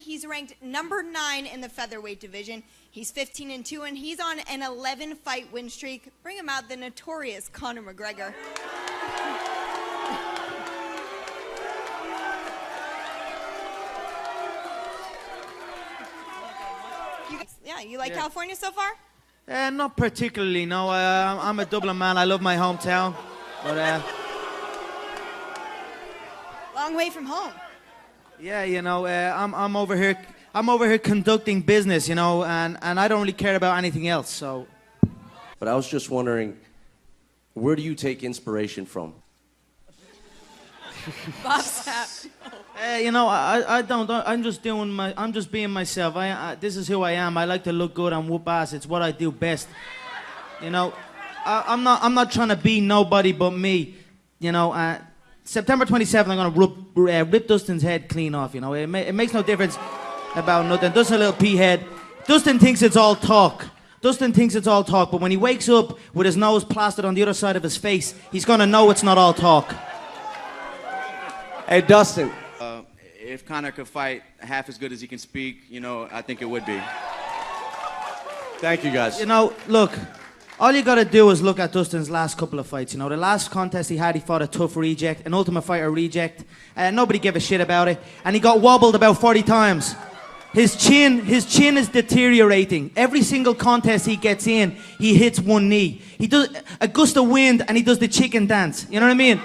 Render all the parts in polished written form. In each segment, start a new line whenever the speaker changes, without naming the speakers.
He's ranked number 9 in the featherweight division. He's 15-2, and he's on an 11-fight win streak. Bring him out, the notorious Conor McGregor. You like California so far?
Not particularly, no. I'm a Dublin man. I love my hometown. But
long way from home.
Yeah, you know, I'm over here. I'm over here conducting business, you know, and I don't really care about anything else. So.
But I was just wondering, where do you take inspiration from?
Bob Sapp.
You know, I don't. I'm just doing I'm just being myself. This is who I am. I like to look good and whoop ass. It's what I do best. You know, I'm not trying to be nobody but me. You know, September 27th, I'm gonna rip Dustin's head clean off. You know, it makes no difference about nothing. Dustin, a little pea head. Dustin thinks it's all talk. Dustin thinks it's all talk, but when he wakes up with his nose plastered on the other side of his face, he's gonna know it's not all talk.
Hey, Dustin.
If Conor could fight half as good as he can speak, you know, I think it would be.
Thank you, guys.
You know, look, all you gotta do is look at Dustin's last couple of fights. You know, the last contest he fought a tough reject, an Ultimate Fighter reject. Nobody gave a shit about it, and he got wobbled about 40 times. His chin is deteriorating. Every single contest he gets in, he hits one knee. He does a gust of wind, and he does the chicken dance. You know what I mean?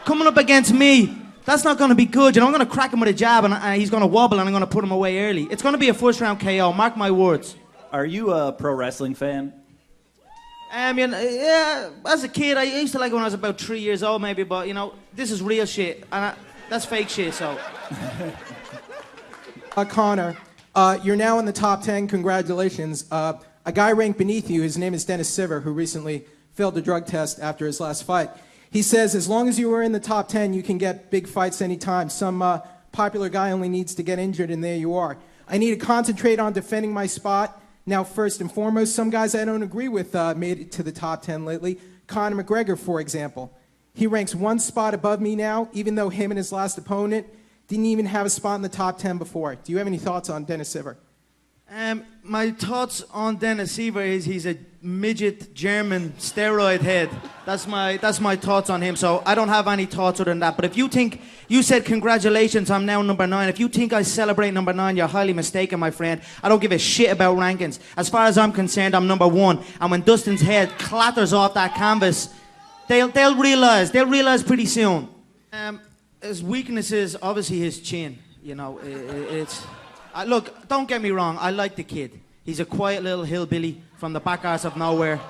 Coming up against me, that's not going to be good. You know, I'm going to crack him with a jab, and he's going to wobble, and I'm going to put him away early. It's going to be a first-round KO. Mark my words.
Are you a pro wrestling fan?
You know, yeah, as a kid, I used to like it when I was about 3 years old, maybe. But you know, this is real shit, and that's fake shit. So,
Conor, you're now in the top 10. Congratulations. A guy ranked beneath you, his name is Dennis Siver, who recently failed a drug test after his last fight. He says, as long as you were in the top 10, you can get big fights anytime. Some popular guy only needs to get injured, and there you are. I need to concentrate on defending my spot. Now, first and foremost, some guys I don't agree with made it to the top 10 lately. Conor McGregor, for example. He ranks one spot above me now, even though him and his last opponent didn't even have a spot in the top 10 before. Do you have any thoughts on Dennis Siver?
My thoughts on Dennis Siver is he's a midget German steroid head. That's my thoughts on him. So I don't have any thoughts other than that. But if you think, you said congratulations, I'm now number 9. If you think I celebrate number 9, you're highly mistaken, my friend. I don't give a shit about rankings. As far as I'm concerned, I'm number 1. And when Dustin's head clatters off that canvas, they'll realize pretty soon. His weakness is obviously his chin. You know, look, don't get me wrong, I like the kid. He's a quiet little hillbilly from the back arse of nowhere.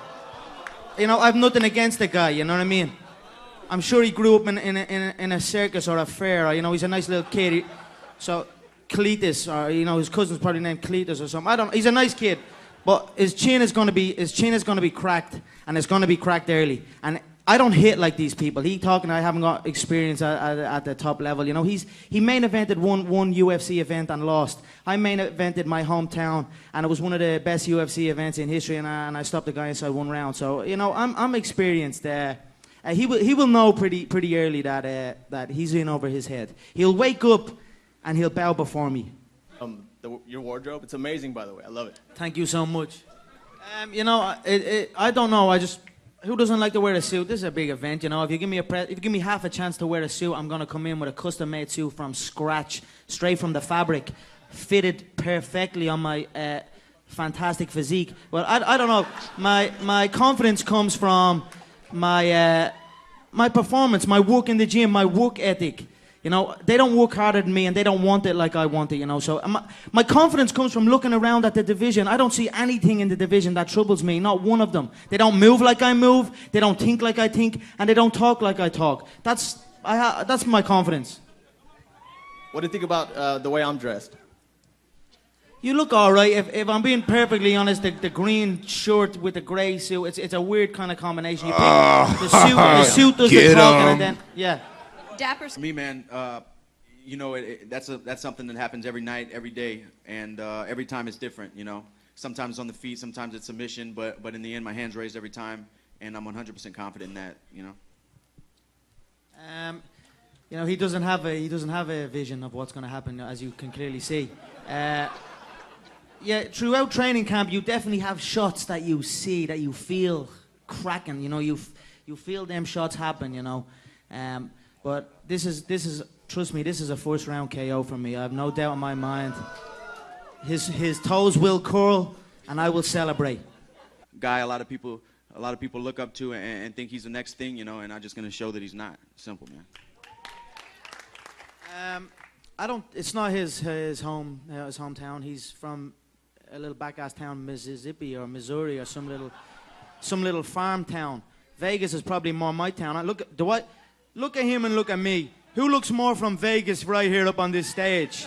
You know, I've nothing against the guy, you know what I mean? I'm sure he grew up in a circus or a fair, or, you know, he's a nice little kid. So, Cletus, or, you know, his cousin's probably named Cletus or something. He's a nice kid, but his chin is gonna be cracked, and it's gonna be cracked early. And I don't hit like these people. I haven't got experience at the top level. You know, he main evented one UFC event and lost. I main evented my hometown, and it was one of the best UFC events in history, and I stopped the guy inside 1 round. So, you know, I'm experienced. He will know pretty early that he's in over his head. He'll wake up and he'll bow before me.
Your wardrobe, it's amazing, by the way. I love it.
Thank you so much. You know, I don't know. Who doesn't like to wear a suit? This is a big event, you know. If you give me half a chance to wear a suit, I'm gonna come in with a custom-made suit from scratch, straight from the fabric, fitted perfectly on my fantastic physique. But I don't know. My confidence comes from my performance, my work in the gym, my work ethic. You know, they don't work harder than me, and they don't want it like I want it, you know. So my confidence comes from looking around at the division. I don't see anything in the division that troubles me, not one of them. They don't move like I move, they don't think like I think, and they don't talk like I talk. That's my confidence.
What do you think about the way I'm dressed?
You look all right. If I'm being perfectly honest, the green shirt with the grey suit, it's a weird kind of combination. You pick the suit does the talking, and then, yeah.
Dapper.
For me, man, you know, that's something that happens every night, every day, and every time it's different, you know. Sometimes on the feet, sometimes it's submission, but in the end, my hand's raised every time, and I'm 100% confident in that, you know.
You know, he doesn't have a vision of what's going to happen, as you can clearly see. Yeah, throughout training camp, you definitely have shots that you see, that you feel cracking. You know, you feel them shots happen. You know, but this is trust me, this is a first round KO for me. I have no doubt in my mind. His toes will curl, and I will celebrate.
Guy, a lot of people look up to and think he's the next thing, you know, and I'm just gonna show that he's not. Simple, man.
It's not his hometown. He's from a little back-ass town, Mississippi or Missouri or some little farm town. Vegas is probably more my town. Look at him and look at me. Who looks more from Vegas right here up on this stage?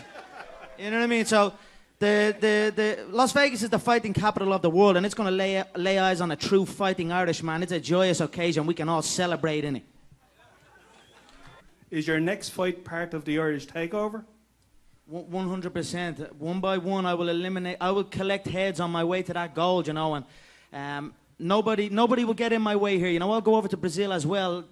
You know what I mean? So the Las Vegas is the fighting capital of the world, and it's going to lay eyes on a true fighting Irishman. It's a joyous occasion. We can all celebrate in it.
Is your next fight part of the Irish takeover?
100%. One by one, I will collect heads on my way to that gold, you know, and nobody will get in my way here. You know, I'll go over to Brazil as well,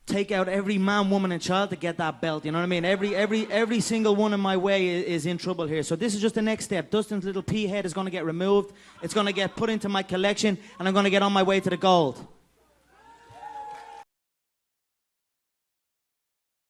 take out every man, woman, and child to get that belt. You know what I mean? Every single one in my way is in trouble here. So this is just the next step. Dustin's little pea head is going to get removed. It's going to get put into my collection, and I'm going to get on my way to the gold.